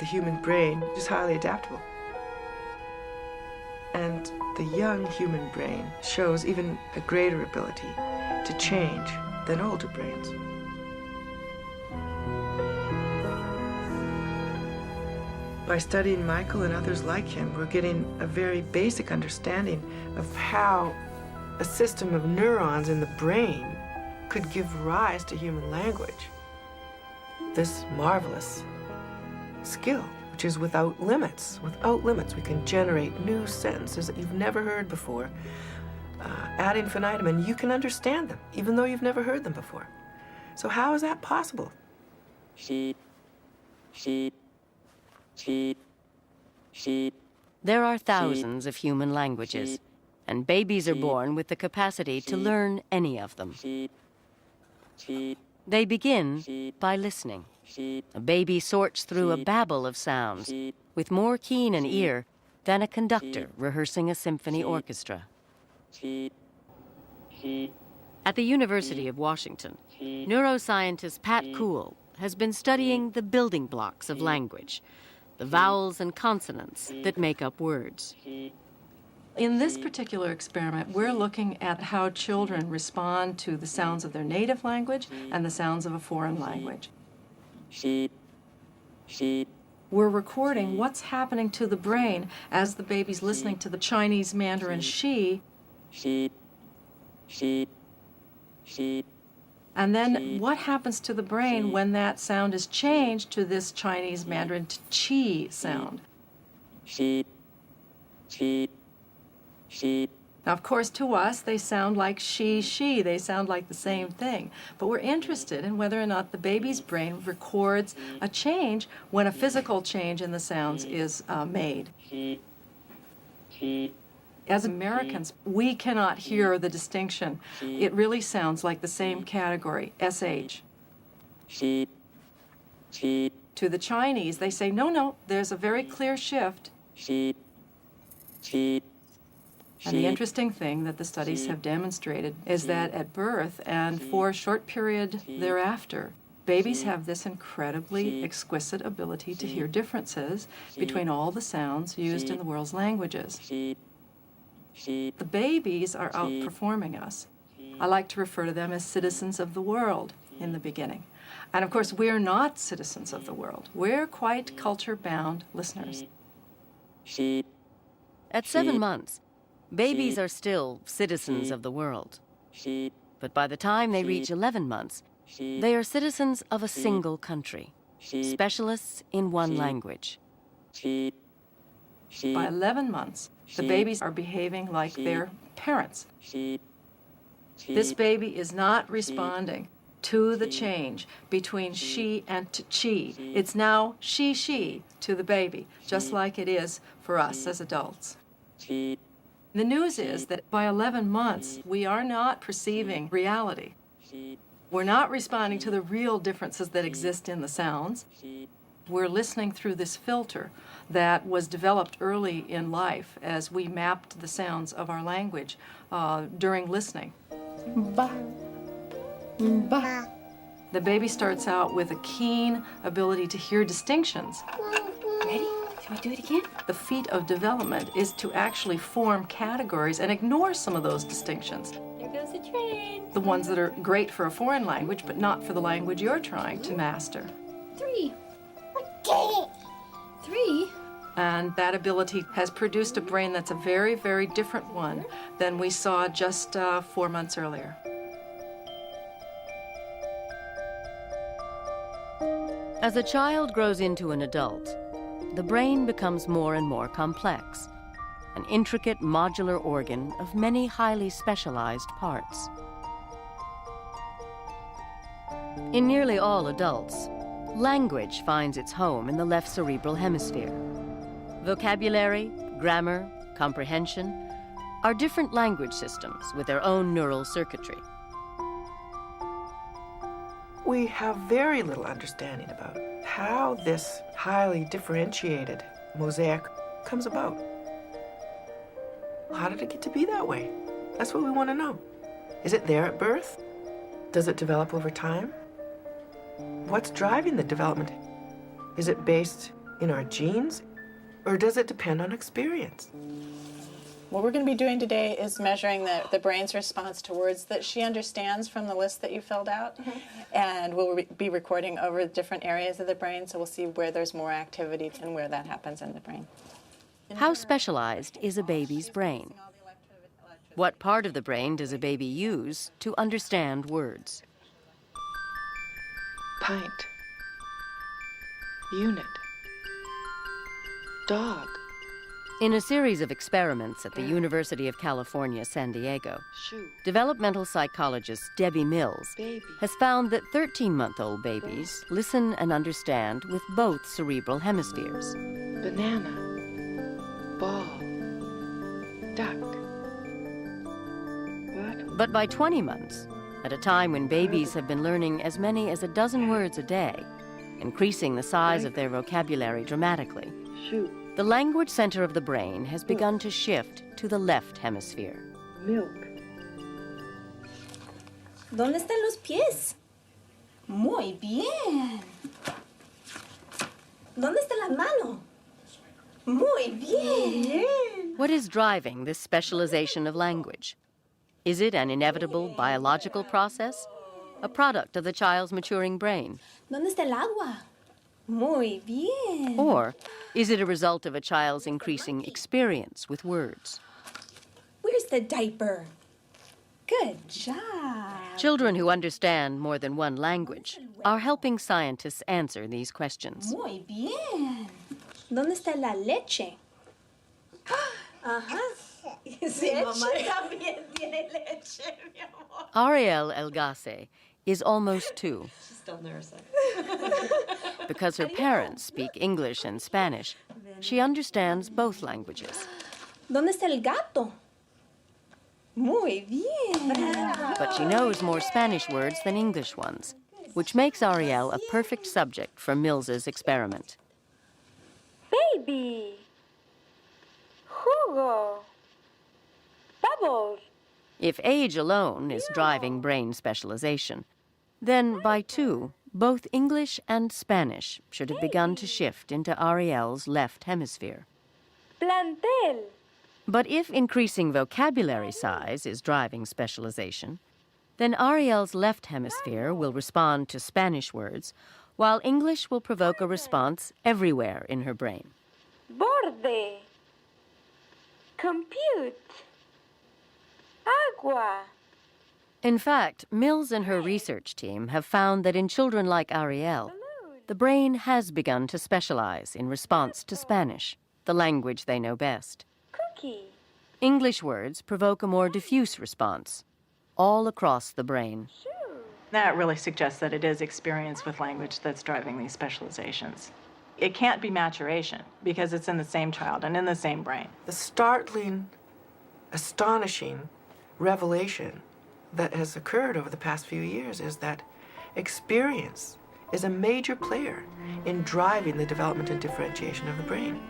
the human brain is highly adaptable. And the young human brain shows even a greater ability to change than older brains. By studying Michael and others like him, we're getting a very basic understanding of how a system of neurons in the brain could give rise to human language. This marvelous skill, which is without limits. Without limits, we can generate new sentences that you've never heard before, ad infinitum, and you can understand them, even though you've never heard them before. So how is that possible? There are thousands of human languages, and babies are born with the capacity to learn any of them. They begin by listening. A baby sorts through a babble of sounds with more keen an ear than a conductor rehearsing a symphony orchestra. At the University of Washington, neuroscientist Pat Kuhl has been studying the building blocks of language, the vowels and consonants that make up words. In this particular experiment, we're looking at how children respond to the sounds of their native language and the sounds of a foreign language. We're recording what's happening to the brain as the baby's listening to the Chinese Mandarin she, and then what happens to the brain when that sound is changed to this Chinese Mandarin chi sound. Now, of course, to us, they sound like she. They sound like the same thing. But we're interested in whether or not the baby's brain records a change when a physical change in the sounds is made. As Americans, we cannot hear the distinction. It really sounds like the same category, SH. To the Chinese, they say, no, there's a very clear shift. And the interesting thing that the studies have demonstrated is that at birth and for a short period thereafter, babies have this incredibly exquisite ability to hear differences between all the sounds used in the world's languages. The babies are outperforming us. I like to refer to them as citizens of the world in the beginning. And of course, we're not citizens of the world. We're quite culture-bound listeners. At 7 months, babies are still citizens of the world. But by the time they reach 11 months, they are citizens of a single country, specialists in one language. By 11 months, the babies are behaving like their parents. This baby is not responding to the change between she and chi. It's now she to the baby, just like it is for us as adults. The news is that by 11 months, we are not perceiving reality. We're not responding to the real differences that exist in the sounds. We're listening through this filter that was developed early in life as we mapped the sounds of our language during listening. Ba. Ba. The baby starts out with a keen ability to hear distinctions. Ready? Shall we do it again? The feat of development is to actually form categories and ignore some of those distinctions. There goes the train. The ones that are great for a foreign language, but not for the language you're trying to master. 3. Okay. 3? And that ability has produced a brain that's a very, very different one than we saw just 4 months earlier. As a child grows into an adult, the brain becomes more and more complex, an intricate modular organ of many highly specialized parts. In nearly all adults, language finds its home in the left cerebral hemisphere. Vocabulary, grammar, comprehension are different language systems with their own neural circuitry. We have very little understanding about how this highly differentiated mosaic comes about. How did it get to be that way? That's what we want to know. Is it there at birth? Does it develop over time? What's driving the development? Is it based in our genes, or does it depend on experience? What we're going to be doing today is measuring the brain's response to words that she understands from the list that you filled out. And we'll be recording over different areas of the brain, so we'll see where there's more activity and where that happens in the brain. How specialized is a baby's brain? What part of the brain does a baby use to understand words? Pint. Unit. Dog. In a series of experiments at the University of California, San Diego, Shoe. developmental psychologist Debbie Mills Baby. has found that 13-month-old babies listen and understand with both cerebral hemispheres. Banana. Ball. Duck. What? But by 20 months, at a time when babies have been learning as many as a dozen words a day, increasing the size of their vocabulary dramatically, Shoe. the language center of the brain has begun to shift to the left hemisphere. Milk. ¿Dónde están los pies? Muy bien. ¿Dónde está la mano? Muy bien. What is driving this specialization of language? Is it an inevitable biological process? A product of the child's maturing brain? ¿Dónde está el agua? Muy bien. Or is it a result of a child's increasing experience with words? Where's the diaper? Good job. Children who understand more than one language are helping scientists answer these questions. Muy bien. ¿Dónde está la leche? Ajá. Sí, mamá también tiene leche, mi amor. Ariel Elgase is almost 2. She's still nursing. Because her parents speak English and Spanish, she understands both languages. ¿Dónde está el gato? Muy bien. But she knows more Spanish words than English ones, which makes Ariel a perfect subject for Mills's experiment. Baby. Jugo. Bubbles. If age alone is driving brain specialization, then by 2, both English and Spanish should have begun to shift into Ariel's left hemisphere. Plantel. But if increasing vocabulary size is driving specialization, then Ariel's left hemisphere will respond to Spanish words, while English will provoke a response everywhere in her brain. Borde. Compute. Agua. In fact, Mills and her research team have found that in children like Ariel, the brain has begun to specialize in response to Spanish, the language they know best. Cookie. English words provoke a more diffuse response, all across the brain. That really suggests that it is experience with language that's driving these specializations. It can't be maturation because it's in the same child and in the same brain. The startling, astonishing revelation that has occurred over the past few years is that experience is a major player in driving the development and differentiation of the brain.